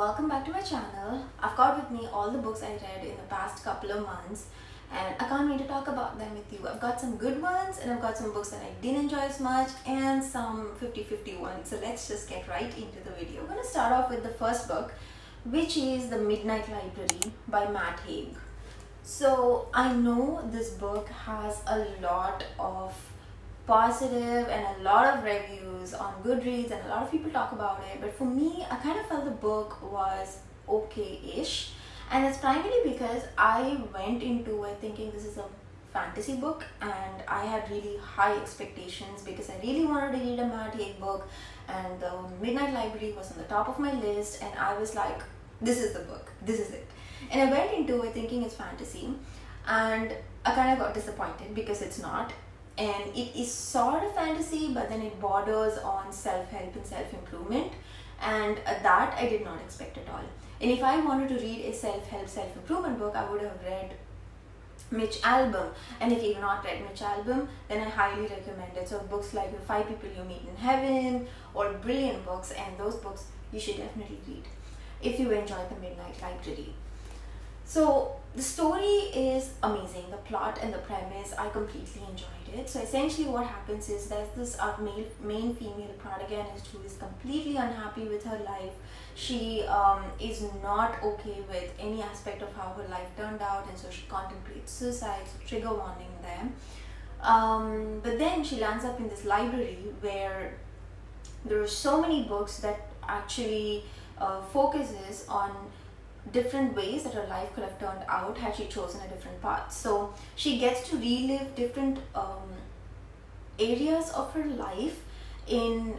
welcome back to my channel. I've got with me all the books I read in the past couple of months and I can't wait to talk about them with you. I've got some good ones and I've got some books that I didn't enjoy as much and some 50-50 ones. So let's just get right into the video. I'm going to start off with the first book, which is The Midnight Library by Matt Haig. So I know this book has a lot of positive and a lot of reviews on Goodreads and a lot of people talk about it, but for me I kind of felt the book was okay-ish, and it's primarily because I went into it thinking this is a fantasy book and I had really high expectations because I really wanted to read a Matt Haig book and The Midnight Library was on the top of my list and I was like, this is the book, this is it. And I went into it thinking it's fantasy and I kind of got disappointed because it's not. And it is sort of fantasy, but then it borders on self-help and self-improvement, and that I did not expect at all. And if I wanted to read a self-help, self-improvement book, I would have read Mitch Albom. And if you've not read Mitch Albom, then I highly recommend it. So books like The 5 People You Meet in Heaven or brilliant books, and those books you should definitely read if you enjoy The Midnight Library. So the story is amazing. The plot and the premise, I completely enjoyed it. So essentially what happens is there's this main female protagonist who is completely unhappy with her life. She is not okay with any aspect of how her life turned out, and so she contemplates suicide, so trigger warning there. But then she lands up in this library where there are so many books that actually focuses on different ways that her life could have turned out had she chosen a different path. So she gets to relive different areas of her life and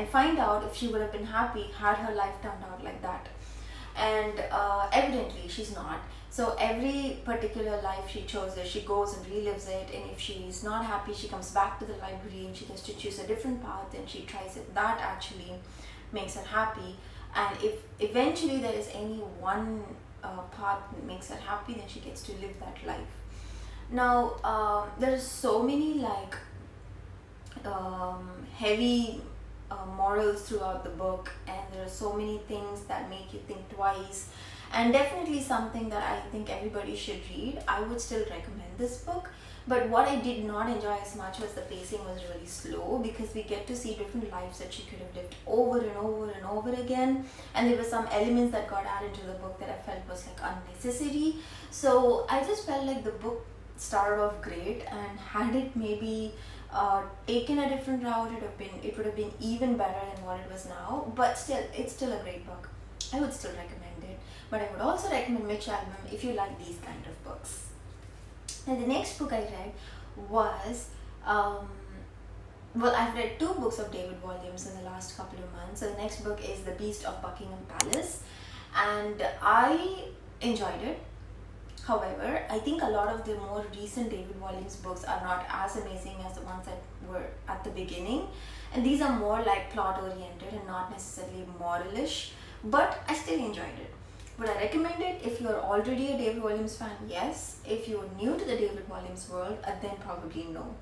find out if she would have been happy had her life turned out like that. And evidently she's not. So every particular life she chooses, she goes and relives it, and if she's not happy, she comes back to the library and she gets to choose a different path and she tries it. That actually makes her happy. And if eventually there is any one path that makes her happy, then she gets to live that life. Now, there's so many heavy morals throughout the book, and there are so many things that make you think twice, and definitely something that I think everybody should read. I would still recommend this book. But what I did not enjoy as much was the pacing was really slow, because we get to see different lives that she could have lived over and over and over again, and there were some elements that got added to the book that I felt was like unnecessary. So I just felt like the book started off great, and had it maybe taken a different route, it would have been even better than what it was now. But still, it's still a great book. I would still recommend it. But I would also recommend Mitch Albom if you like these kind of books. Now the next book I read was, I've read 2 books of David Walliams in the last couple of months. So the next book is The Beast of Buckingham Palace, and I enjoyed it. However, I think a lot of the more recent David Walliams books are not as amazing as the ones that were at the beginning, and these are more like plot oriented and not necessarily moralish, but I still enjoyed it. Would I recommend it if you're already a David Walliams fan? Yes. If you're new to the David Walliams world, then probably no,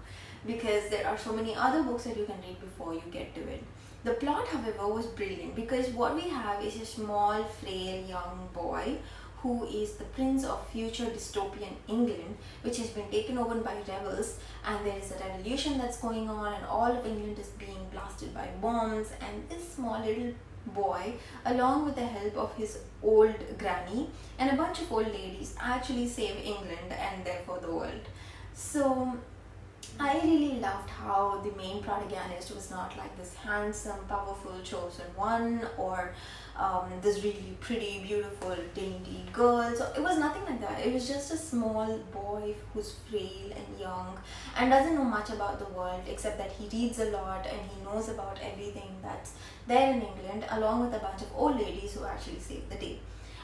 because there are so many other books that you can read before you get to it. The plot, however, was brilliant, because what we have is a small, frail young boy who is the prince of future dystopian England, which has been taken over by rebels, and there is a revolution that's going on and all of England is being blasted by bombs, and this small little boy, along with the help of his old granny and a bunch of old ladies, actually save England and therefore the world. So I really loved how the main protagonist was not like this handsome, powerful, chosen one, or this really pretty, beautiful, dainty girl. So it was nothing like that. It was just a small boy who's frail and young and doesn't know much about the world, except that he reads a lot and he knows about everything that's there in England, along with a bunch of old ladies who actually saved the day.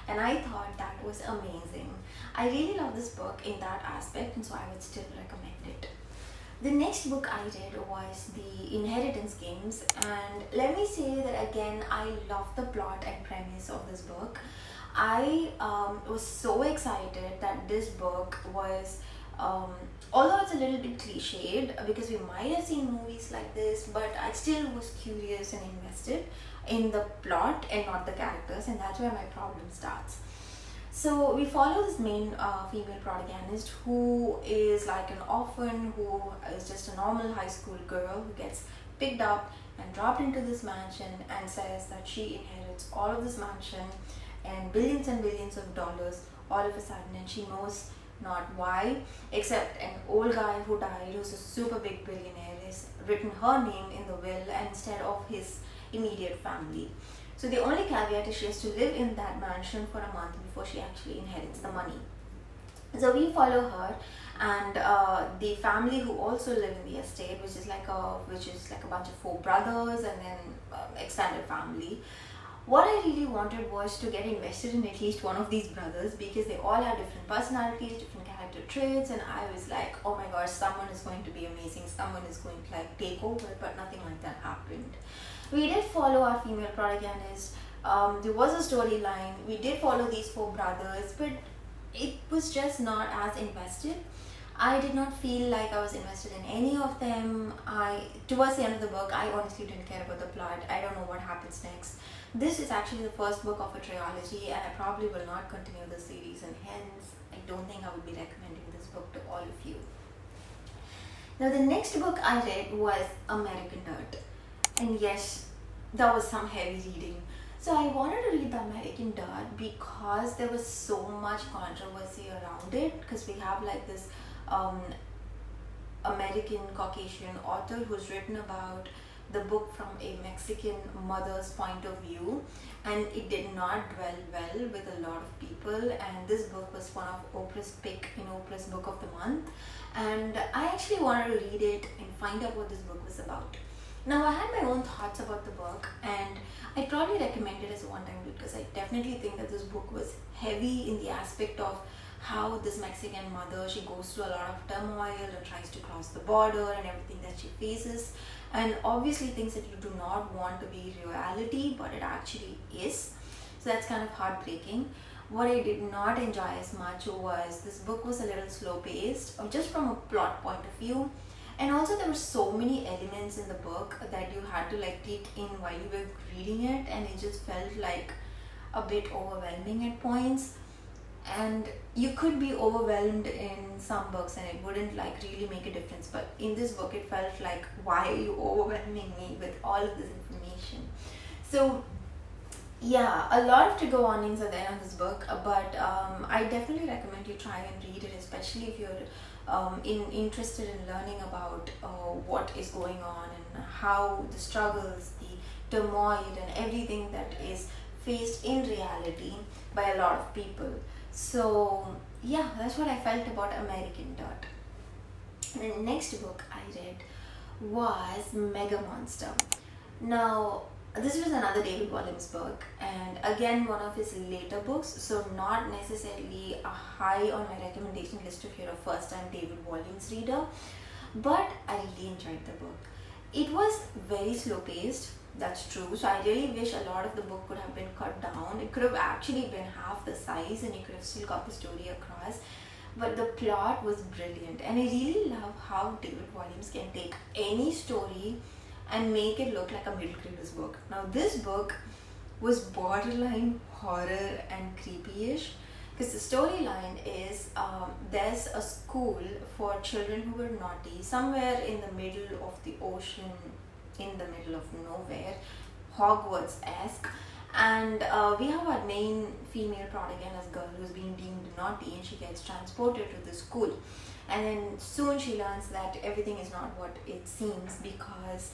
And I thought that was amazing. I really love this book in that aspect, and so I would still recommend it. The next book I read was The Inheritance Games, and let me say that again, I love the plot and premise of this book. I was so excited that this book was Um, Although it's a little bit cliched because we might have seen movies like this, but I still was curious and invested in the plot and not the characters, and that's where my problem starts. So we follow this main female protagonist who is like an orphan, who is just a normal high school girl who gets picked up and dropped into this mansion and says that she inherits all of this mansion and billions of dollars all of a sudden, and she knows not why, except an old guy who died who's a super big billionaire has written her name in the will instead of his immediate family. So the only caveat is she has to live in that mansion for a month before she actually inherits the money. So we follow her and the family who also live in the estate, which is like a bunch of four brothers and then extended family. What I really wanted was to get invested in at least one of these brothers because they all have different personalities, different character traits, and I was like, oh my gosh, someone is going to be amazing, someone is going to like take over, but nothing like that happened. We did follow our female protagonist. There was a storyline. We did follow these four brothers, but it was just not as invested. I did not feel like I was invested in any of them. Towards the end of the book, I honestly didn't care about the plot. I don't know what happens next. This is actually the first book of a trilogy, and I probably will not continue the series, and hence I don't think I would be recommending this book to all of you. Now the next book I read was American Dirt, and yes, that was some heavy reading. So I wanted to read the American Dirt because there was so much controversy around it, because we have like this American Caucasian author who's written about the book from a Mexican mother's point of view, and it did not dwell well with a lot of people, and this book was one of Oprah's pick in Oprah's book of the month, and I actually wanted to read it and find out what this book was about. Now I had my own thoughts about the book, and I probably recommend it as a one-time read because I definitely think that this book was heavy in the aspect of how this Mexican mother, she goes through a lot of turmoil and tries to cross the border and everything that she faces, and obviously things that you do not want to be reality, but it actually is. So that's kind of heartbreaking. What I did not enjoy as much was this book was a little slow paced, just from a plot point of view, and also there were so many elements in the book that you had to like take in while you were reading it, and it just felt like a bit overwhelming at points. And you could be overwhelmed in some books and it wouldn't like really make a difference, but in this book it felt like, why are you overwhelming me with all of this information? So yeah, a lot of trigger warnings are there on this book, but I definitely recommend you try and read it, especially if you're interested in learning about what is going on and how the struggles, the turmoil and everything that is faced in reality by a lot of people. So yeah, that's what I felt about American Dirt. The next book I read was Mega Monster. Now this was another David Walliams book, and again one of his later books, so not necessarily a high on my recommendation list if you're a first time David Walliams reader, but I really enjoyed the book. It was very slow paced, that's true, so I really wish a lot of the book could have been cut down. It could have actually been half the size and you could have still got the story across, but the plot was brilliant, and I really love how David Walliams can take any story and make it look like a middle grader's book. Now this book was borderline horror and creepy-ish, because the storyline is there's a school for children who were naughty somewhere in the middle of the ocean, in the middle of nowhere, Hogwarts-esque, and we have our main female protagonist girl who's being deemed naughty, and she gets transported to the school, and then soon she learns that everything is not what it seems, because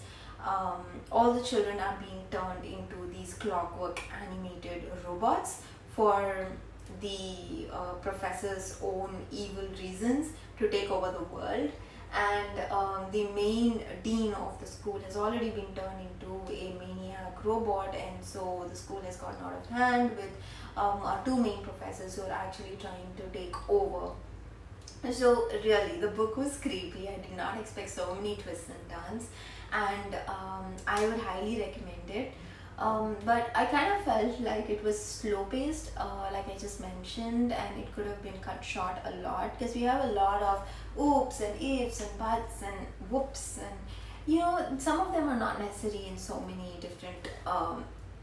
all the children are being turned into these clockwork animated robots for the professor's own evil reasons to take over the world. And the main dean of the school has already been turned into a maniac robot, and so the school has gotten out of hand with our two main professors who are actually trying to take over. So really the book was creepy. I did not expect so many twists and turns, and I would highly recommend it. But I kind of felt like it was slow paced, like I just mentioned, and it could have been cut short a lot because we have a lot of oops and ifs and buts and whoops, and some of them are not necessary in so many different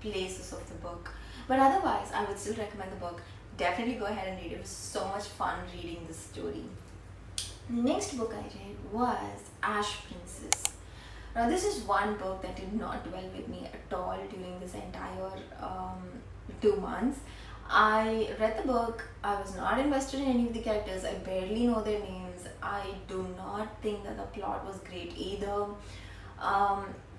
places of the book. But otherwise, I would still recommend the book. Definitely go ahead and read it. It was so much fun reading this story. The next book I read was Ash Princess. Now, this is one book that did not dwell with me at all during this entire 2 months. I read the book, I was not invested in any of the characters, I barely know their names, I do not think that the plot was great either.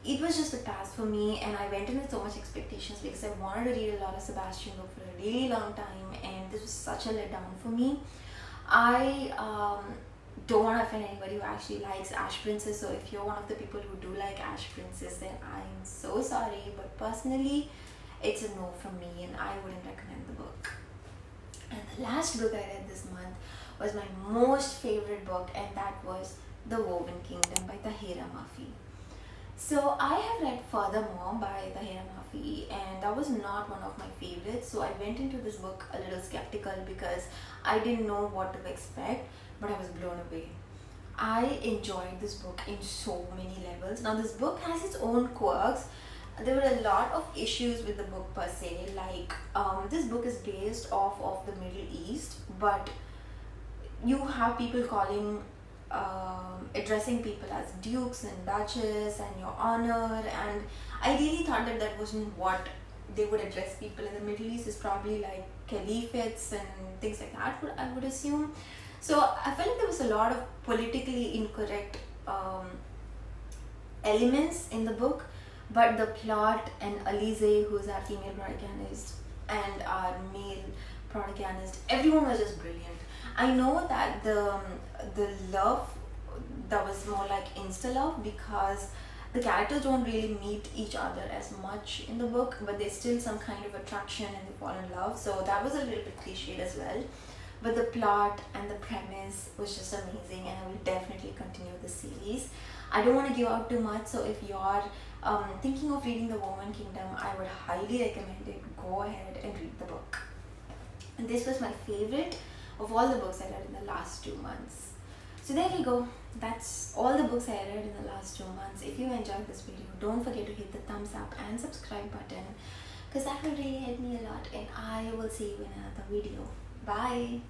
It was just a pass for me, and I went in with so much expectations because I wanted to read a lot of Sebastian book for a really long time, and this was such a letdown for me. I don't want to offend anybody who actually likes Ash Princess, so if you're one of the people who do like Ash Princess, then I'm so sorry, but personally it's a no from me and I wouldn't recommend the book. And the last book I read this month was my most favorite book, and that was The Woven Kingdom by Tahira Mafi. So I have read Furthermore by Tahira Mafi, and that was not one of my favorites, so I went into this book a little skeptical because I didn't know what to expect, but I was blown away. I enjoyed this book in so many levels. Now, this book has its own quirks. There were a lot of issues with the book per se, like this book is based off of the Middle East, but you have people addressing people as dukes and duchess and your honor, and I really thought that that wasn't what they would address people in the Middle East. Is probably like caliphates and things like that, I would assume. So I felt like there was a lot of politically incorrect elements in the book, but the plot and Alize, who's our female protagonist, and our male protagonist, everyone was just brilliant. I know that the love, that was more like insta love, because the characters don't really meet each other as much in the book, but there's still some kind of attraction and they fall in love. So that was a little bit cliched as well. But the plot and the premise was just amazing, and I will definitely continue the series. I don't want to give out too much, so if you're thinking of reading The Woven Kingdom, I would highly recommend it. Go ahead and read the book. And this was my favorite of all the books I read in the last 2 months. So there we go. That's all the books I read in the last 2 months. If you enjoyed this video, don't forget to hit the thumbs up and subscribe button, because that will really help me a lot, and I will see you in another video. Bye.